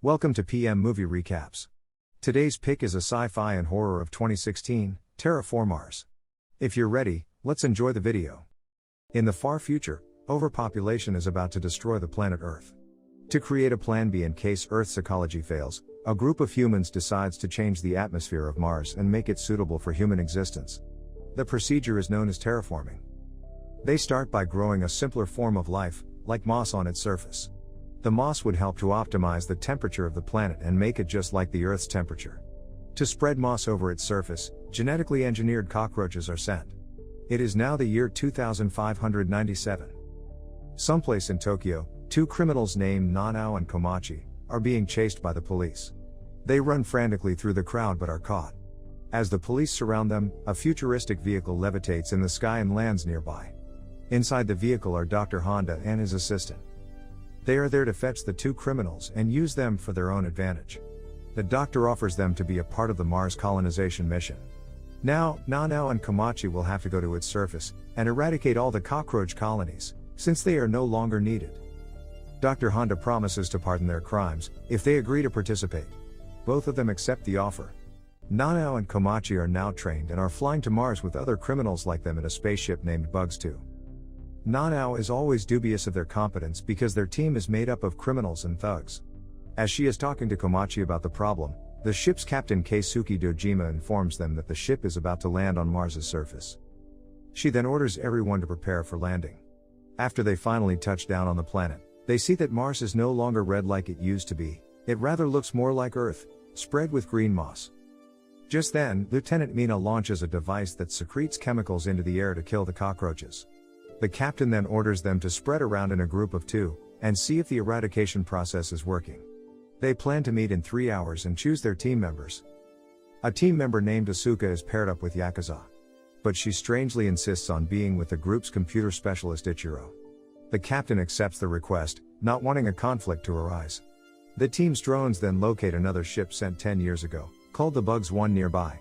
Welcome to PM Movie Recaps. Today's pick is a sci-fi and horror of 2016, Terraform Mars. If you're ready, let's enjoy the video. In the far future, overpopulation is about to destroy the planet Earth. To create a plan B in case Earth's ecology fails, a group of humans decides to change the atmosphere of Mars and make it suitable for human existence. The procedure is known as terraforming. They start by growing a simpler form of life, like moss on its surface. The moss would help to optimize the temperature of the planet and make it just like the Earth's temperature. To spread moss over its surface, genetically engineered cockroaches are sent. It is now the year 2597. Someplace in Tokyo, two criminals named Nanao and Komachi are being chased by the police. They run frantically through the crowd but are caught. As the police surround them, a futuristic vehicle levitates in the sky and lands nearby. Inside the vehicle are Dr. Honda and his assistant. They are there to fetch the two criminals and use them for their own advantage. The doctor offers them to be a part of the Mars colonization mission. Now, Nanao and Komachi will have to go to its surface and eradicate all the cockroach colonies, since they are no longer needed. Dr. Honda promises to pardon their crimes if they agree to participate. Both of them accept the offer. Nanao and Komachi are now trained and are flying to Mars with other criminals like them in a spaceship named Bugs 2. Nanao is always dubious of their competence because their team is made up of criminals and thugs. As she is talking to Komachi about the problem, the ship's captain Keisuke Dojima informs them that the ship is about to land on Mars's surface. She then orders everyone to prepare for landing. After they finally touch down on the planet, they see that Mars is no longer red like it used to be, it rather looks more like Earth, spread with green moss. Just then, Lieutenant Mina launches a device that secretes chemicals into the air to kill the cockroaches. The captain then orders them to spread around in a group of two, and see if the eradication process is working. They plan to meet in 3 hours and choose their team members. A team member named Asuka is paired up with Yakuza. But she strangely insists on being with the group's computer specialist Ichiro. The captain accepts the request, not wanting a conflict to arise. The team's drones then locate another ship sent 10 years ago, called the Bugs 1 nearby.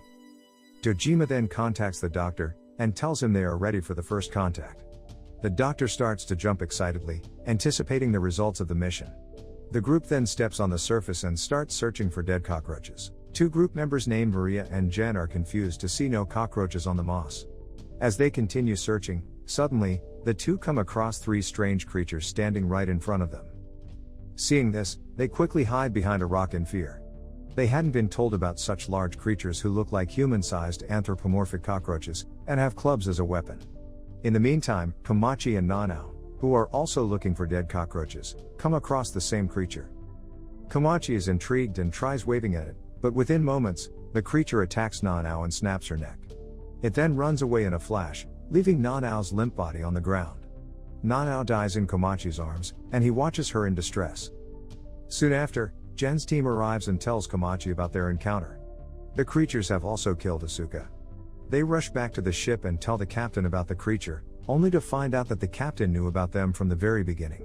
Dojima then contacts the doctor, and tells him they are ready for the first contact. The doctor starts to jump excitedly, anticipating the results of the mission. The group then steps on the surface and starts searching for dead cockroaches. Two group members named Maria and Jen are confused to see no cockroaches on the moss. As they continue searching, suddenly, the two come across three strange creatures standing right in front of them. Seeing this, they quickly hide behind a rock in fear. They hadn't been told about such large creatures who look like human-sized anthropomorphic cockroaches, and have clubs as a weapon. In the meantime, Komachi and Nanao, who are also looking for dead cockroaches, come across the same creature. Komachi is intrigued and tries waving at it, but within moments, the creature attacks Nanao and snaps her neck. It then runs away in a flash, leaving Nanao's limp body on the ground. Nanao dies in Komachi's arms, and he watches her in distress. Soon after, Jen's team arrives and tells Komachi about their encounter. The creatures have also killed Asuka. They rush back to the ship and tell the captain about the creature, only to find out that the captain knew about them from the very beginning.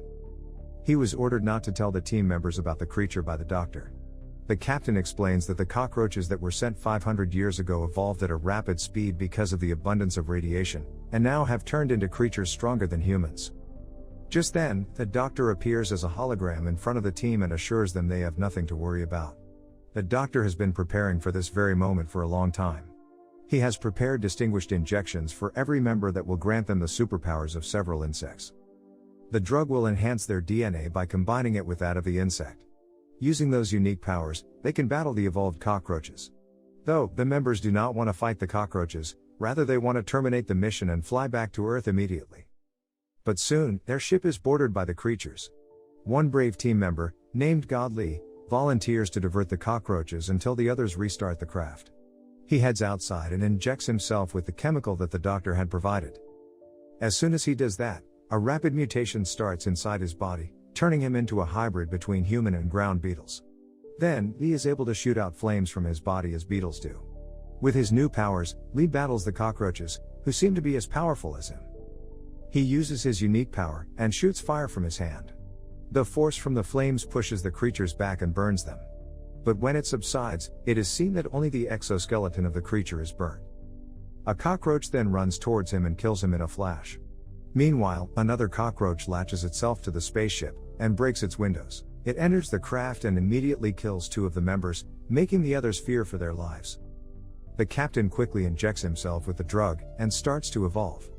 He was ordered not to tell the team members about the creature by the doctor. The captain explains that the cockroaches that were sent 500 years ago evolved at a rapid speed because of the abundance of radiation, and now have turned into creatures stronger than humans. Just then, the doctor appears as a hologram in front of the team and assures them they have nothing to worry about. The doctor has been preparing for this very moment for a long time. He has prepared distinguished injections for every member that will grant them the superpowers of several insects. The drug will enhance their DNA by combining it with that of the insect. Using those unique powers, they can battle the evolved cockroaches. Though, the members do not want to fight the cockroaches, rather they want to terminate the mission and fly back to Earth immediately. But soon, their ship is boarded by the creatures. One brave team member, named Godly, volunteers to divert the cockroaches until the others restart the craft. He heads outside and injects himself with the chemical that the doctor had provided. As soon as he does that, a rapid mutation starts inside his body, turning him into a hybrid between human and ground beetles. Then, Lee is able to shoot out flames from his body as beetles do. With his new powers, Lee battles the cockroaches, who seem to be as powerful as him. He uses his unique power, and shoots fire from his hand. The force from the flames pushes the creatures back and burns them. But when it subsides, it is seen that only the exoskeleton of the creature is burnt. A cockroach then runs towards him and kills him in a flash. Meanwhile, another cockroach latches itself to the spaceship, and breaks its windows. It enters the craft and immediately kills 2 of the members, making the others fear for their lives. The captain quickly injects himself with the drug, and starts to evolve.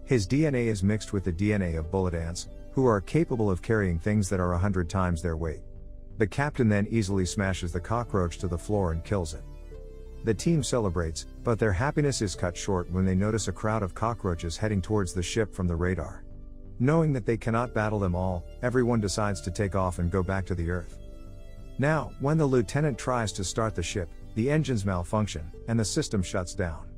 His DNA is mixed with the DNA of bullet ants, who are capable of carrying things that are 100 times their weight. The captain then easily smashes the cockroach to the floor and kills it. The team celebrates, but their happiness is cut short when they notice a crowd of cockroaches heading towards the ship from the radar. Knowing that they cannot battle them all, everyone decides to take off and go back to the Earth. Now, when the lieutenant tries to start the ship, the engines malfunction, and the system shuts down.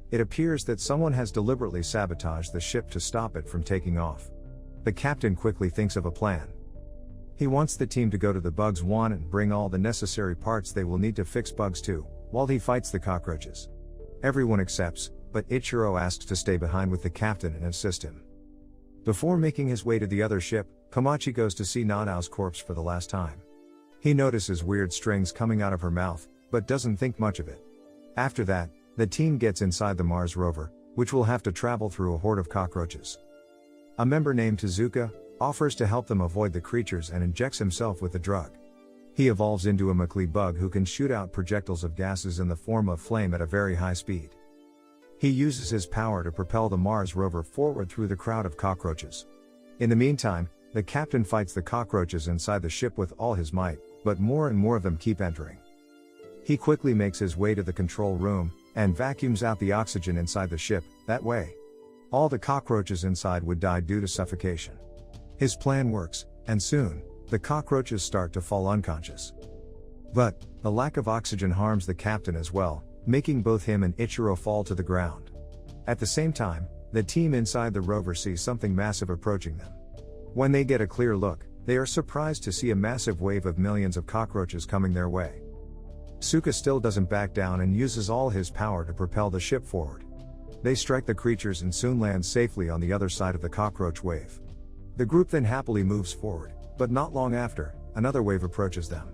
It appears that someone has deliberately sabotaged the ship to stop it from taking off. The captain quickly thinks of a plan. He wants the team to go to the Bugs 1 and bring all the necessary parts they will need to fix Bugs 2, while he fights the cockroaches. Everyone accepts, but Ichiro asks to stay behind with the captain and assist him. Before making his way to the other ship, Komachi goes to see Nanao's corpse for the last time. He notices weird strings coming out of her mouth, but doesn't think much of it. After that, the team gets inside the Mars rover, which will have to travel through a horde of cockroaches. A member named Tezuka offers to help them avoid the creatures and injects himself with the drug. He evolves into a Maclee bug who can shoot out projectiles of gases in the form of flame at a very high speed. He uses his power to propel the Mars rover forward through the crowd of cockroaches. In the meantime, the captain fights the cockroaches inside the ship with all his might, but more and more of them keep entering. He quickly makes his way to the control room, and vacuums out the oxygen inside the ship. That way, all the cockroaches inside would die due to suffocation. His plan works, and soon, the cockroaches start to fall unconscious. But, the lack of oxygen harms the captain as well, making both him and Ichiro fall to the ground. At the same time, the team inside the rover sees something massive approaching them. When they get a clear look, they are surprised to see a massive wave of millions of cockroaches coming their way. Suka still doesn't back down and uses all his power to propel the ship forward. They strike the creatures and soon land safely on the other side of the cockroach wave. The group then happily moves forward, but not long after, another wave approaches them.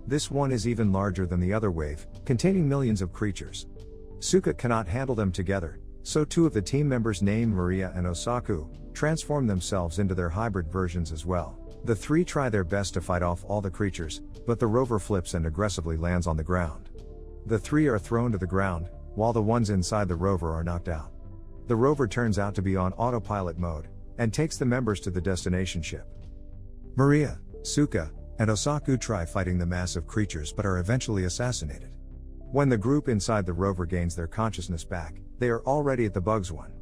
This one is even larger than the other wave, containing millions of creatures. Suka cannot handle them together, so 2 of the team members named Maria and Osaku transform themselves into their hybrid versions as well. The 3 try their best to fight off all the creatures, but the rover flips and aggressively lands on the ground. The 3 are thrown to the ground, while the ones inside the rover are knocked out. The rover turns out to be on autopilot mode, and takes the members to the destination ship. Maria, Suka, and Osaku try fighting the massive creatures but are eventually assassinated. When the group inside the rover gains their consciousness back, they are already at the Bugs 1.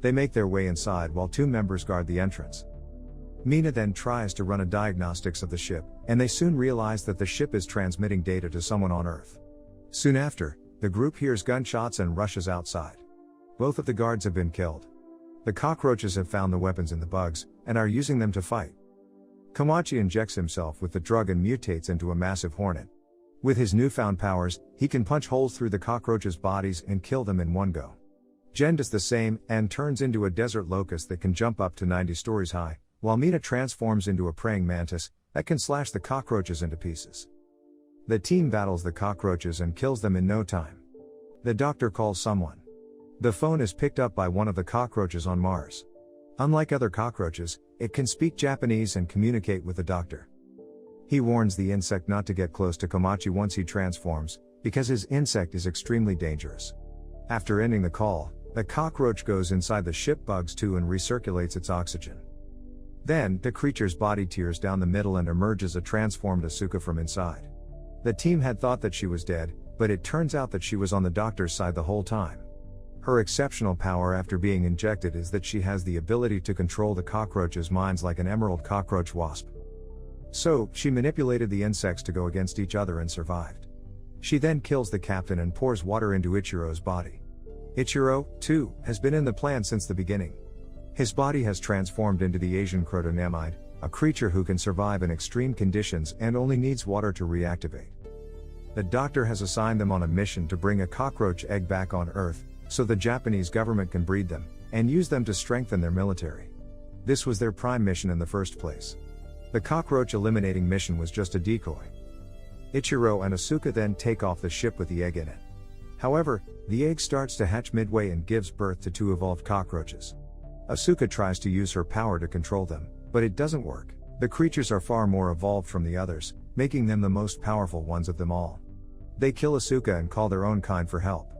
They make their way inside while 2 members guard the entrance. Mina then tries to run a diagnostics of the ship, and they soon realize that the ship is transmitting data to someone on Earth. Soon after, the group hears gunshots and rushes outside. Both of the guards have been killed. The cockroaches have found the weapons in the bugs, and are using them to fight. Komachi injects himself with the drug and mutates into a massive hornet. With his newfound powers, he can punch holes through the cockroaches' bodies and kill them in one go. Jen does the same, and turns into a desert locust that can jump up to 90 stories high, while Mina transforms into a praying mantis that can slash the cockroaches into pieces. The team battles the cockroaches and kills them in no time. The doctor calls someone. The phone is picked up by one of the cockroaches on Mars. Unlike other cockroaches, it can speak Japanese and communicate with the doctor. He warns the insect not to get close to Komachi once he transforms, because his insect is extremely dangerous. After ending the call, the cockroach goes inside the ship Bugs 2 and recirculates its oxygen. Then, the creature's body tears down the middle and emerges a transformed Asuka from inside. The team had thought that she was dead, but it turns out that she was on the doctor's side the whole time. Her exceptional power after being injected is that she has the ability to control the cockroaches' minds like an emerald cockroach wasp. So, she manipulated the insects to go against each other and survived. She then kills the captain and pours water into Ichiro's body. Ichiro, too, has been in the plan since the beginning. His body has transformed into the Asian Crotonamide, a creature who can survive in extreme conditions and only needs water to reactivate. The doctor has assigned them on a mission to bring a cockroach egg back on Earth, so the Japanese government can breed them, and use them to strengthen their military. This was their prime mission in the first place. The cockroach eliminating mission was just a decoy. Ichiro and Asuka then take off the ship with the egg in it. However, the egg starts to hatch midway and gives birth to 2 evolved cockroaches. Asuka tries to use her power to control them, but it doesn't work. The creatures are far more evolved from the others, making them the most powerful ones of them all. They kill Asuka and call their own kind for help.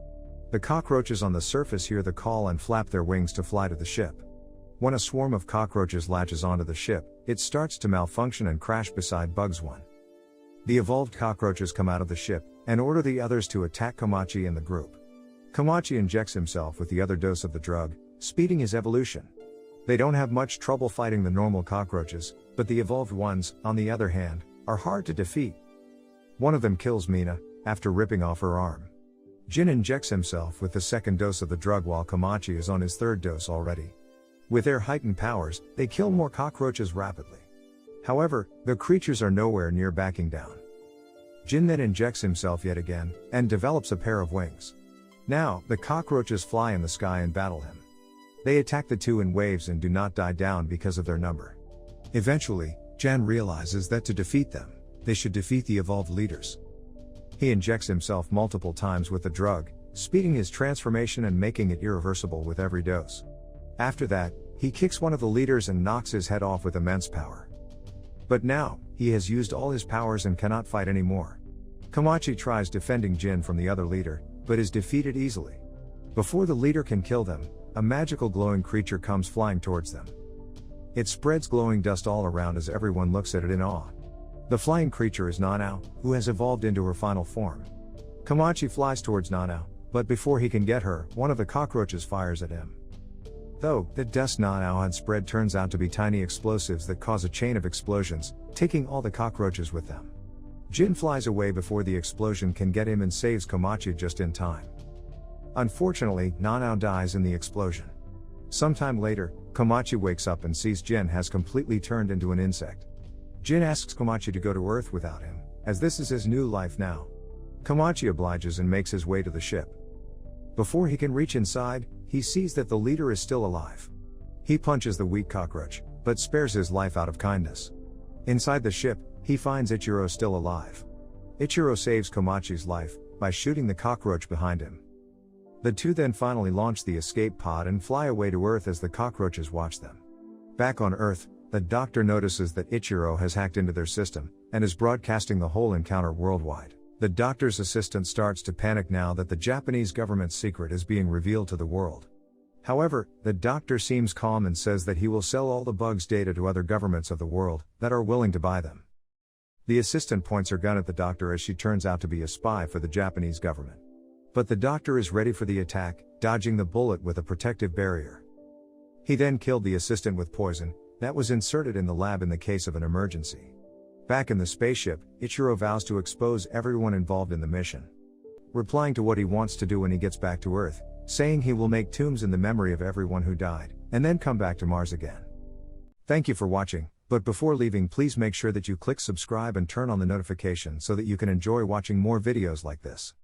The cockroaches on the surface hear the call and flap their wings to fly to the ship. When a swarm of cockroaches latches onto the ship, it starts to malfunction and crash beside Bugs 1. The evolved cockroaches come out of the ship, and order the others to attack Komachi and the group. Komachi injects himself with the other dose of the drug, speeding his evolution. They don't have much trouble fighting the normal cockroaches, but the evolved ones, on the other hand, are hard to defeat. One of them kills Mina, after ripping off her arm. Jin injects himself with the second dose of the drug while Komachi is on his third dose already. With their heightened powers, they kill more cockroaches rapidly. However, the creatures are nowhere near backing down. Jin then injects himself yet again, and develops a pair of wings. Now, the cockroaches fly in the sky and battle him. They attack the two in waves and do not die down because of their number. Eventually, Jan realizes that to defeat them, they should defeat the evolved leaders. He injects himself multiple times with the drug, speeding his transformation and making it irreversible with every dose. After that, he kicks one of the leaders and knocks his head off with immense power. But now, he has used all his powers and cannot fight anymore. Komachi tries defending Jin from the other leader, but is defeated easily. Before the leader can kill them, a magical glowing creature comes flying towards them. It spreads glowing dust all around as everyone looks at it in awe. The flying creature is Nanao, who has evolved into her final form. Komachi flies towards Nanao, but before he can get her, one of the cockroaches fires at him. Though, the dust Nanao had spread turns out to be tiny explosives that cause a chain of explosions, taking all the cockroaches with them. Jin flies away before the explosion can get him and saves Komachi just in time. Unfortunately, Nanao dies in the explosion. Sometime later, Komachi wakes up and sees Jin has completely turned into an insect. Jin asks Komachi to go to Earth without him, as this is his new life now. Komachi obliges and makes his way to the ship. Before he can reach inside, he sees that the leader is still alive. He punches the weak cockroach, but spares his life out of kindness. Inside the ship, he finds Ichiro still alive. Ichiro saves Komachi's life, by shooting the cockroach behind him. The two then finally launch the escape pod and fly away to Earth as the cockroaches watch them. Back on Earth, the doctor notices that Ichiro has hacked into their system, and is broadcasting the whole encounter worldwide. The doctor's assistant starts to panic now that the Japanese government's secret is being revealed to the world. However, the doctor seems calm and says that he will sell all the bugs' data to other governments of the world, that are willing to buy them. The assistant points her gun at the doctor as she turns out to be a spy for the Japanese government. But the doctor is ready for the attack, dodging the bullet with a protective barrier. He then killed the assistant with poison, that was inserted in the lab in the case of an emergency. Back in the spaceship, Ichiro vows to expose everyone involved in the mission. Replying to what he wants to do when he gets back to Earth, saying he will make tombs in the memory of everyone who died, and then come back to Mars again. Thank you for watching, but before leaving please make sure that you click subscribe and turn on the notification so that you can enjoy watching more videos like this.